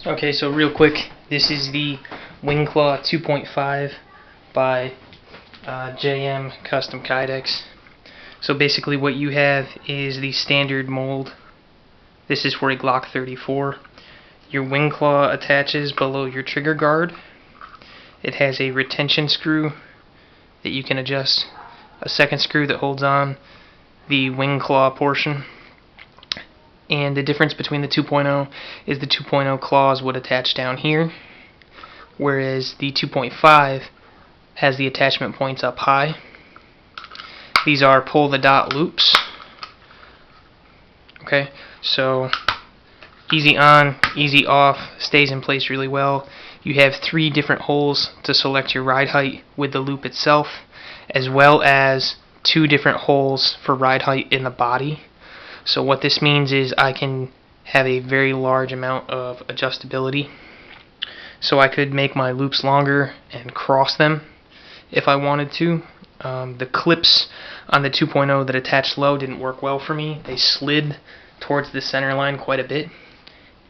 Okay, so real quick, this is the Wingclaw 2.5 by JM Custom Kydex. So basically what you have is the standard mold. This is for a Glock 34. Your Wingclaw attaches below your trigger guard. It has a retention screw that you can adjust, a second screw that holds on the Wingclaw portion. And the difference between the 2.0 is the 2.0 claws would attach down here, whereas the 2.5 has the attachment points up high. These are pull the dot loops. Okay, so easy on, easy off, stays in place really well. You have 3 different holes to select your ride height with the loop itself, as well as 2 different holes for ride height in the body. So what this means is I can have a very large amount of adjustability. So I could make my loops longer and cross them if I wanted to. The clips on the 2.0 that attached low didn't work well for me. They slid towards the center line quite a bit.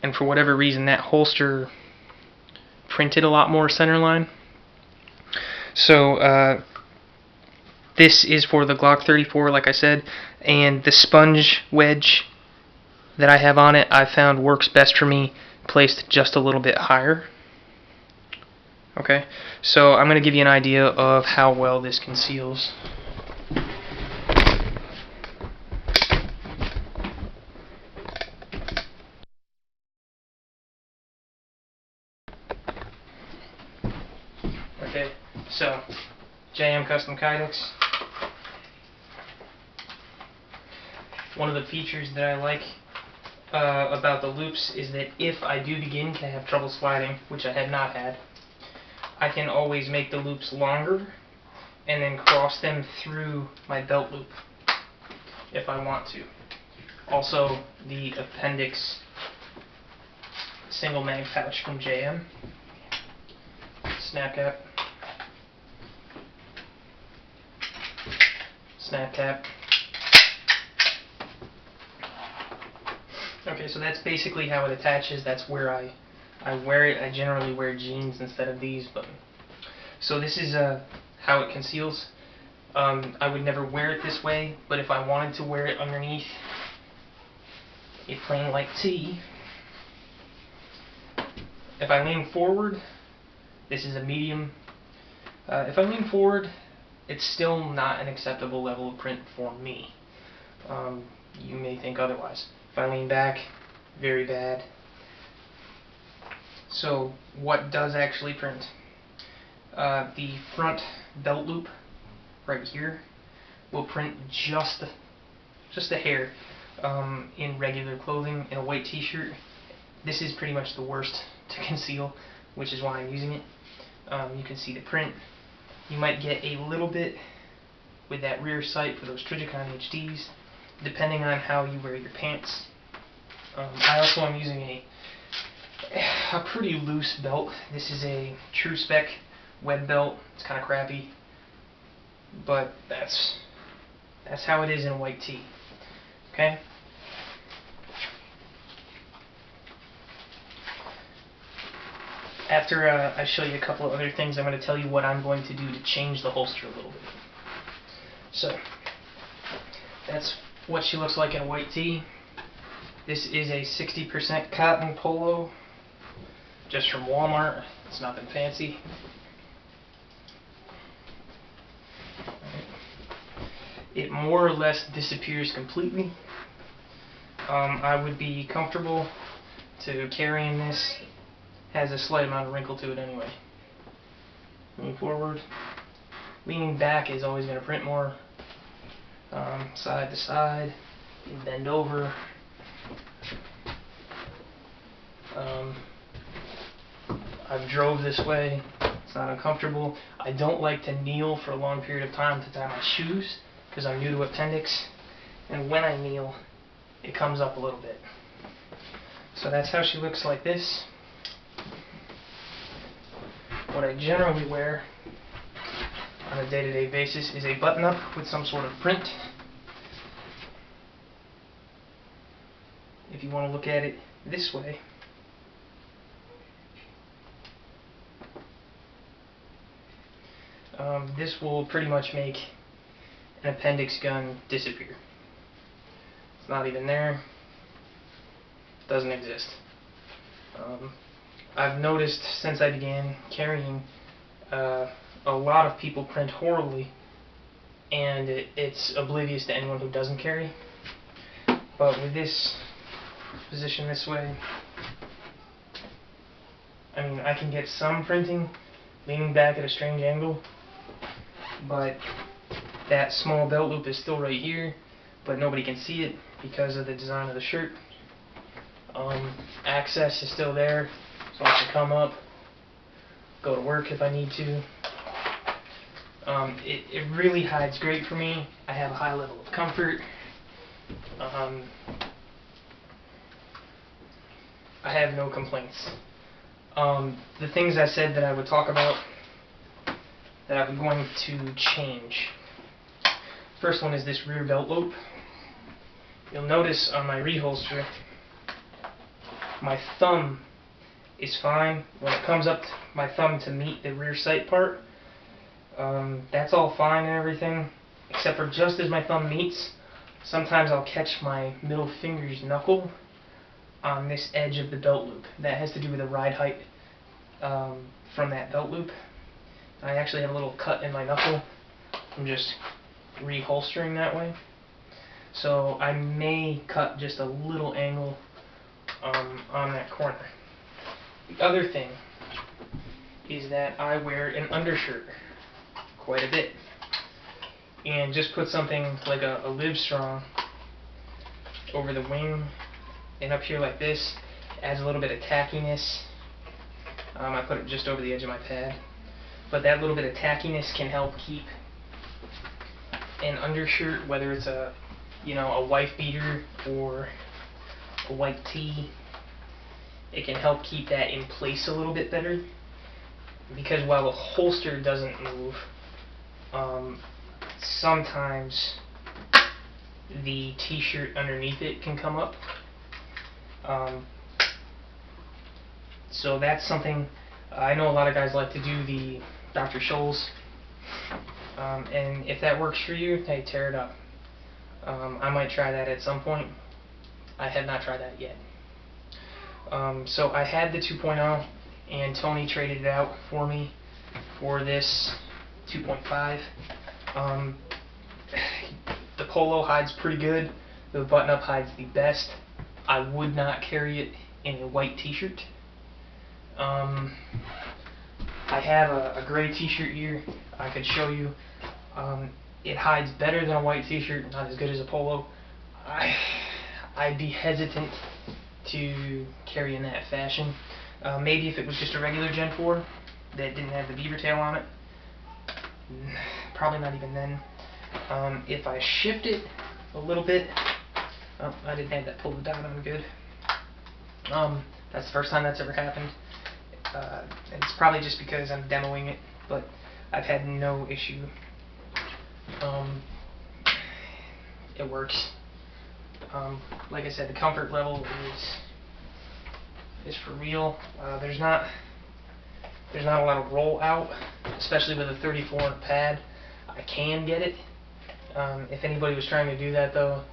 And for whatever reason, that holster printed a lot more center line. So this is for the Glock 34, like I said, and the sponge wedge that I have on it I found works best for me placed just a little bit higher. Okay, so I'm going to give you an idea of how well this conceals. Okay, so JM Custom Kydex. One of the features that I like about the loops is that if I do begin to have trouble sliding, which I have not had, I can always make the loops longer and then cross them through my belt loop if I want to. Also, the appendix single mag pouch from JM. Snap cap. Snap cap. Okay, so that's basically how it attaches. That's where I wear it. I generally wear jeans instead of these. So this is how it conceals. I would never wear it this way, but if I wanted to wear it underneath a plain white tee, if I lean forward, this is a medium. If I lean forward, it's still not an acceptable level of print for me. You may think otherwise. If I lean back, very bad. So what does actually print? The front belt loop right here will print just a hair in regular clothing. In a white t-shirt, this is pretty much the worst to conceal, which is why I'm using it. You can see the print. You might get a little bit with that rear sight for those Trigicon HDs, depending on how you wear your pants. I also am using a pretty loose belt. This is a true spec web belt. It's kind of crappy, but that's how it is in a white tee. Okay. After I show you a couple of other things, I'm going to tell you what I'm going to do to change the holster a little bit. So that's what she looks like in a white tee. This is a 60% cotton polo, just from Walmart. It's nothing fancy. It more or less disappears completely. I would be comfortable to carrying this. Has a slight amount of wrinkle to it anyway. Lean forward. Leaning back is always going to print more. Side to side. You bend over. I've drove this way. It's not uncomfortable. I don't like to kneel for a long period of time to tie my shoes because I'm new to appendix, and when I kneel it comes up a little bit. So that's how she looks like this. What I generally wear on a day-to-day basis is a button-up with some sort of print. If you want to look at it this way, this will pretty much make an appendix gun disappear. It's not even there. Doesn't exist. I've noticed since I began carrying, a lot of people print horribly, and it's oblivious to anyone who doesn't carry. But with this position this way, I mean, I can get some printing leaning back at a strange angle, but that small belt loop is still right here, but nobody can see it because of the design of the shirt. Access is still there, so I can come up, go to work if I need to. It really hides great for me. I have a high level of comfort. I have no complaints. The things I said that I would talk about that I'm going to change. First one is this rear belt loop. You'll notice on my reholster, my thumb is fine. When it comes up my thumb to meet the rear sight part, that's all fine and everything, except for just as my thumb meets, sometimes I'll catch my middle finger's knuckle on this edge of the belt loop. That has to do with the ride height from that belt loop. I actually have a little cut in my knuckle from just reholstering that way. So I may cut just a little angle on that corner. The other thing is that I wear an undershirt quite a bit, and just put something like a Livestrong over the wing and up here like this adds a little bit of tackiness. I put it just over the edge of my pad, but that little bit of tackiness can help keep an undershirt, whether it's a wife beater or a white tee, it can help keep that in place a little bit better, because while the holster doesn't move, sometimes the t-shirt underneath it can come up. So that's something, I know a lot of guys like to do the Dr. Scholl's, and if that works for you, hey, tear it up. I might try that at some point. I have not tried that yet. So I had the 2.0, and Tony traded it out for me for this 2.5. The polo hides pretty good. The button-up hides the best. I would not carry it in a white t-shirt. I have a gray t-shirt here I could show you. It hides better than a white t-shirt, not as good as a polo. I'd be hesitant to carry in that fashion. Maybe if it was just a regular Gen 4 that didn't have the beaver tail on it. Probably not even then. If I shift it a little bit, oh, I didn't have that pulled down on good. That's the first time that's ever happened. And it's probably just because I'm demoing it, but I've had no issue. It works. Like I said, the comfort level is for real. There's not a lot of roll out, especially with a 34 pad. I can get it. If anybody was trying to do that though,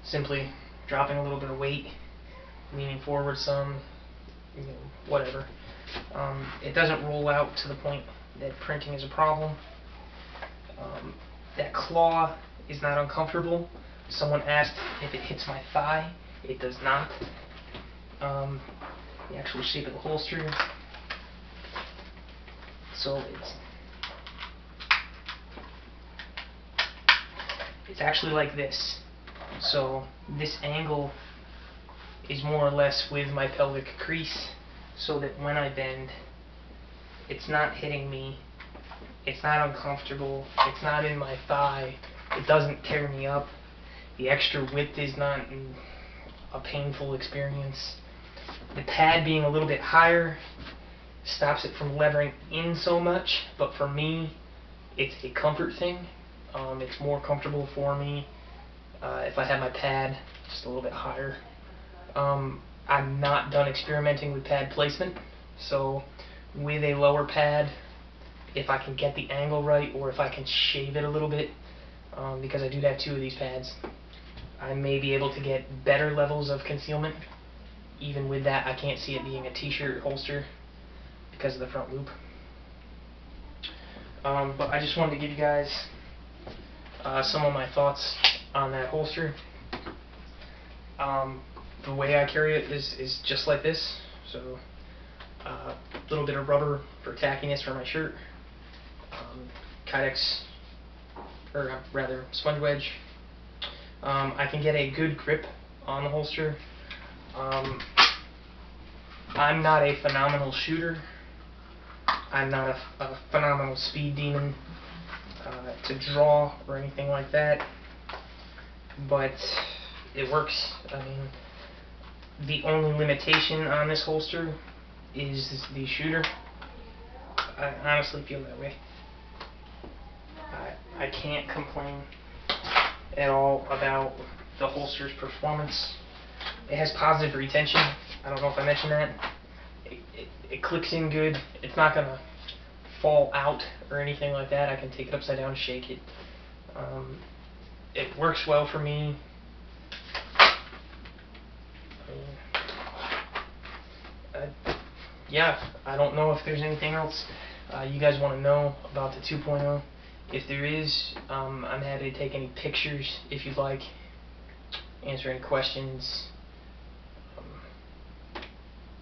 simply dropping a little bit of weight, leaning forward some, whatever. It doesn't roll out to the point that printing is a problem. That claw is not uncomfortable. Someone asked if it hits my thigh. It does not. The actual shape of the holster. So it's actually like this. So this angle is more or less with my pelvic crease, so that when I bend, it's not hitting me, it's not uncomfortable, it's not in my thigh, it doesn't tear me up, the extra width is not a painful experience. The pad being a little bit higher stops it from levering in so much, but for me, it's a comfort thing. It's more comfortable for me if I have my pad just a little bit higher. I'm not done experimenting with pad placement, so with a lower pad, if I can get the angle right, or if I can shave it a little bit, because I do have 2 of these pads, I may be able to get better levels of concealment. Even with that, I can't see it being a t-shirt holster because of the front loop. But I just wanted to give you guys some of my thoughts on that holster. The way I carry it is just like this. So a little bit of rubber for tackiness for my shirt, Kydex, or rather sponge wedge. I can get a good grip on the holster. I'm not a phenomenal shooter. I'm not a phenomenal speed demon to draw or anything like that, but it works. I mean, the only limitation on this holster is the shooter. I honestly feel that way. I can't complain at all about the holster's performance. It has positive retention. I don't know if I mentioned that. It clicks in good. It's not going to fall out or anything like that. I can take it upside down and shake it. It works well for me. Yeah, I don't know if there's anything else you guys want to know about the 2.0. If there is, I'm happy to take any pictures if you'd like, answer any questions.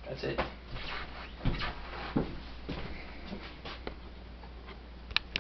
That's it.